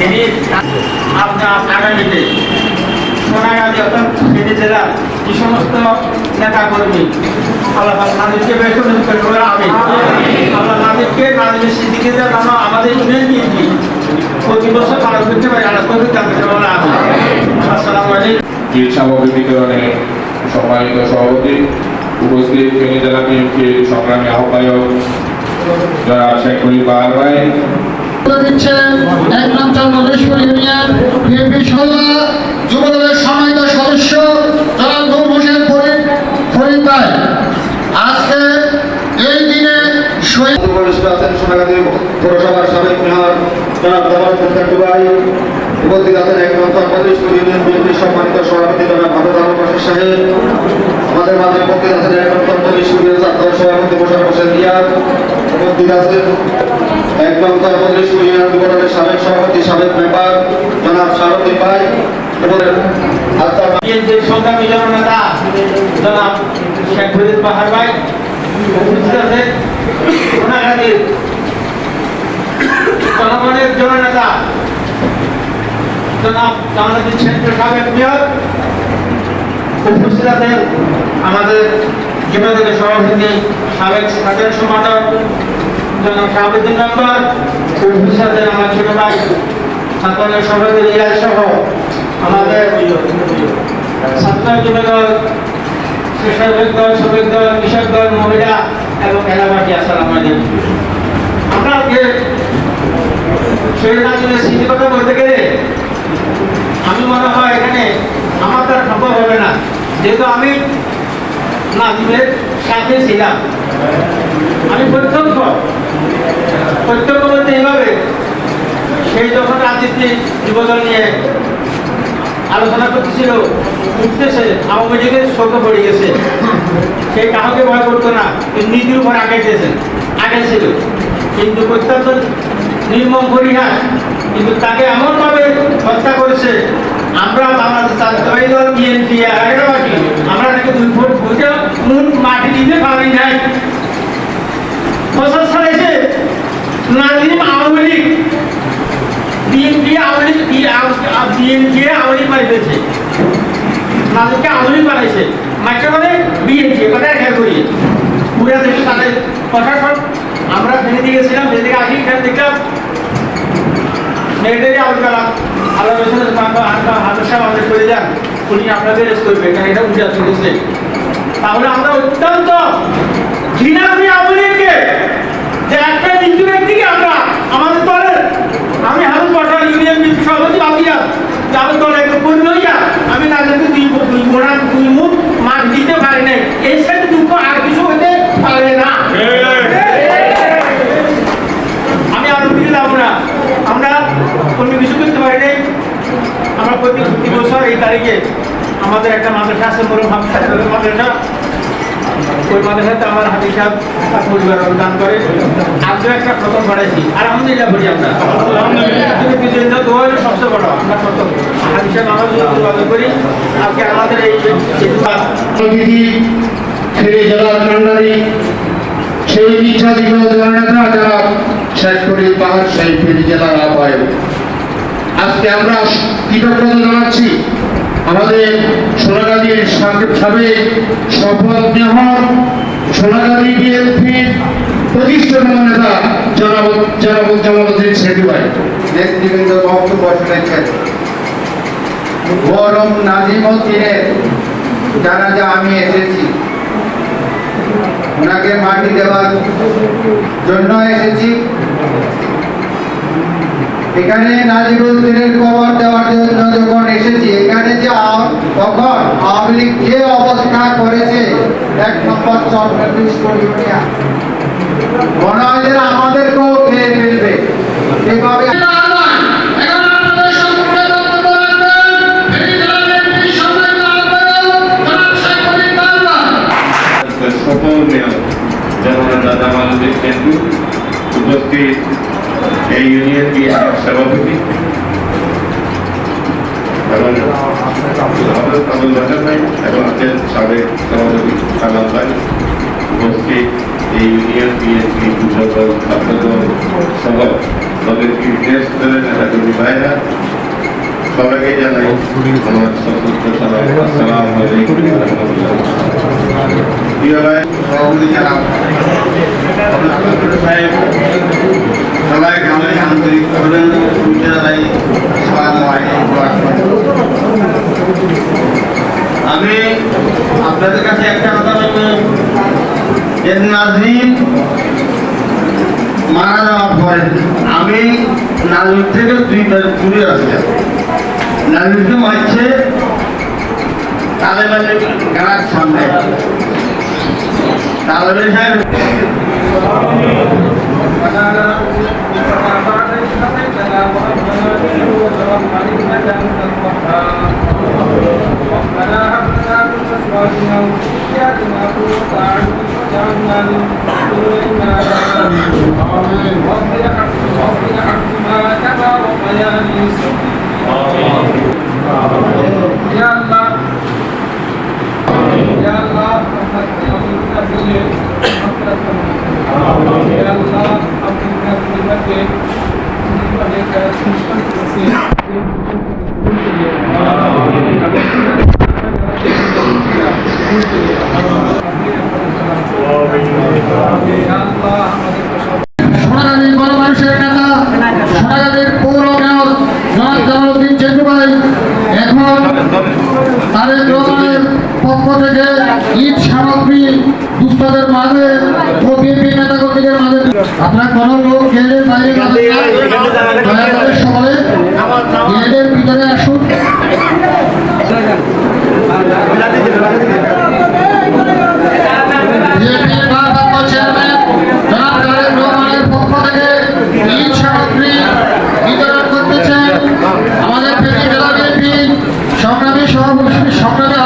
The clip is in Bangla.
যিনি আপনার আগামীতে সোনাগাজী অর্থাৎ ফেনী জেলার যে সমস্ত নেতা কর্মী আল্লাহ নাজিবকে বেতন করে আমি আল্লাহ নাজিবকে নাজিবের স্মৃতিকে যেন আমাদের ইউনিয়ন বিএনপি প্রতি বছর পালন করতে পারি আল্লাহ তৌফিক দান করতে পারে আমি। আসসালামু আলাইকুম। সামগ্রী বিতরণে সম্মানিত সভাপতি, উপস্থিত ফেনী জেলা বিএনপির সংগ্রামী আহ্বায়ক যারা শেখ খলিল বাহার ভাই দিচ্ছেন এক নম্বর মল্লেশ্বর ইউনিয়ন বিএনপি যুবদলের সম্মানিত সদস্য জনাব নূর হোসেন ফরিদ ভাই। আজকে এই দিনে শহীদ আছেন সোনাগাজী পৌরসভার সাবেক মেয়র জনাব জামাল হোসেন ভাই, উপস্থিত আছেন এক নম্বর মল্লেশ্বর ইউনিয়ন বিএনপির সম্মানিত সভাপতি জনাব মাহমুদ আলম বাশির সাহেব, আমাদের মাঝে উপস্থিত আছেন এক নম্বর মল্লেশ্বর ইউনিয়ন ছাত্র সভাপতি মোশাররফ হোসেন রিয়াদ, উপস্থিত আছেন এক নম্বর মল্লেশ্বর ইউনিয়ন যুবদলের সাবেক সভাপতি সাবেক মেম্বার জনাব শারুদ্দিন ভাই, বিএনপির সংগ্রামী জননেতা জনাব শেখ খলিল বাহার ভাই, উপস্থিত আছেন সোনাগাজীর জনগণের জননেতা জনাব জামালউদ্দিন সেন্টার সাবেক মেয়র, উপস্থিত আছেন আমাদের যুবদলের সভাপতি সাবেক সাধারণ সম্পাদক জনাব শাহাবুদ্দিন মেম্বার, উপস্থিত আছেন আমার ছোট ভাই ছাত্রদলের সভাপতি রিয়াজ সহ আমাদের ছাত্র যুবদল, কৃষক দল, শ্রমিক দল, কৃষক দল, মহিলা এবং এলাকাবাসী আসসালামু আলাইকুম। আমরা আজকে শহীদ নাজিমের স্মৃতি কথা বলতে গেলে আমি মনে হয় এখানে আমার দ্বারা সম্ভব হবে না, যেহেতু আমি নাজিমের সাথে ছিলাম। আমি প্রত্যক্ষ বলতে এইভাবে সেই যখন রাজনীতি যুবদল নিয়ে আলোচনা করতেছিল, উঠতেছে আওয়ামী লীগের শোক পড়ে গেছে, সেই কাউকে ভয় করতো না, নীতির উপর আগে ছিল, কিন্তু অত্যন্ত নির্মম পরিহাস, কিন্তু তাকে এমনভাবে হত্যা করেছে। আমরা বাংলাদেশ জাতীয় দল বিএনপি এগারোটি আমরা তাকে 2 ফুট মাটি দিতে পারি নাই। ফসল ছাড়াইছে নাজিম আওয়ামী লীগ বিএনপি আওয়ামী লীগ বানিয়েছে, নাজিমকে আওয়ামী লীগ বানাইছে, মাইকে মানে বিএনপি কথা খেয়াল করি পুরা দেশে তাদের প্রশাসন। আমরা ফেলে দিয়ে গেছিলাম, ফেলে থেকে আসি এখানে দেখলাম মেয়েটারই আউট গেলাম আল্লাহ হাজার সাহেব আমাদের করে যান, উনি আপনাদের রেস্ট করবে, কারণ এটা উঠে চলেছে। তাহলে আমরা অত্যন্ত ঘৃণা করি আওয়ামী লীগকে, যে একটা নিচু ব্যক্তিকে আমরা আমাদের দলের, আমি হারুন পাঠান ইউনিয়ন সভাপতি বাকিয়া আমার দলের কর্মী হইয়া আমি নাজিমকে 2 মুঠ মাঠ দিতে পারি নাই। এই সাথে দুঃখ আর কিছু হতে পারে না। আমি আরো দিকে যাবো না, আমরা অন্য কিছু করতে পারি নাই। আমরা প্রতি বছর এই তারিখে আমাদের একটা মাদ্রাসা আছে, মাদ্রাসা, ওই মাদ্রাসাতে আমার হাতি সাহেব তার পরিবার দান করে। আজও একটা প্রথম বাড়াইছি, আলহামদুলিল্লাহ বলি আমরা সবচেয়ে বড় আমরা প্রথম হাতি সাহেব আমার যোগাযোগ করি। আজকে আমাদের এই ফেনী জেলার কান্ডারি সেই ইচ্ছাদীপ জননেতা যারা শেখ খলিল বাহার, সেই ফেনী জেলার আহ্বায়ক। আজকে আমরা কৃতজ্ঞতা জানাচ্ছি আমাদের সোনাগাজীর সাবেক শপথ নেওয়ার সোনাগাজী বিএনপির প্রতিষ্ঠাতা নেতা জনাব জামালউদ্দিন সেন্টু ভাই। নেতৃবৃন্দ বক্তব্য শুনেছেন। গরম নাজিমউদ্দিনের জানাজা আমি এসেছি, ওনাকে মাটি দেওয়ার জন্য এসেছি। এখানে নাজিমউদ্দিনের কবর দেওয়ার জন্য যখন এসেছি, এখানে যে তখন আওয়ামী লীগ যে অবস্থা করেছে, 1 নম্বর ইউনিয়ন মনে হয় যে আমাদেরকেও খেয়ে ফেলবে এভাবে। সকল মেয়র জননেতা জামালউদ্দিন সেন্টু, উপস্থিত এই ইউনিয়ন বিএনপির সভাপতি এবং আবুল বাসার ভাই এবং আছেন সাবেক সভাপতি কালাম ভাই, উপস্থিত এই ইউনিয়ন বিএনপি যুবদল ছাত্রদল সহ দলের নেতৃত্বের নেতাকর্মী ভাইরা সবাইকে জানাই আমার সশস্ত্র সালাম। আসসালামু আলাইকুম ওয়া রাহমাতুল্লাহ। প্রিয় ভাই সভাপতি জনাব আব্দুল সাহেব সবাইকে আমি আন্তরিক শুভেচ্ছা জানাই। আসসালামু আলাইকুম ওয়া রাহমাতুল্লাহ। আমি আপনাদের কাছে একটা কথা বলবো, যে নাজরীন মারা যাওয়ার পরে আমি নাজরীন থেকে 2 তারিখ দূরে আসলাম। নাজরীনকে মারছে তালেবানের গাড়ার সামনে। তালেবান সাহেব সোনাগাজীর গণমানুষের নেতা সোনাগাজীর পৌর মেয়র জনাব জামালউদ্দিন চেন্টু ভাই এখন তারেক রহমানের পক্ষ থেকে ঈদ সামগ্রী দুস্থদের মাঝে ও বিএনপি নেতাকর্মীদের মাঝে আপনার কোনো লোক গেটের বাইরে যাবেন না, দয়া করে সকলে গেটের ভিতরে আসুন। বিএনপির ভারপ্রাপ্ত চেয়ারম্যান জনাব তারেক রহমানের পক্ষ থেকে ঈদ সামগ্রী বিতরণ করতেছেন আমাদের ফেনী জেলা বিএনপি সংগ্রামী সভাপতি সংগ্রামী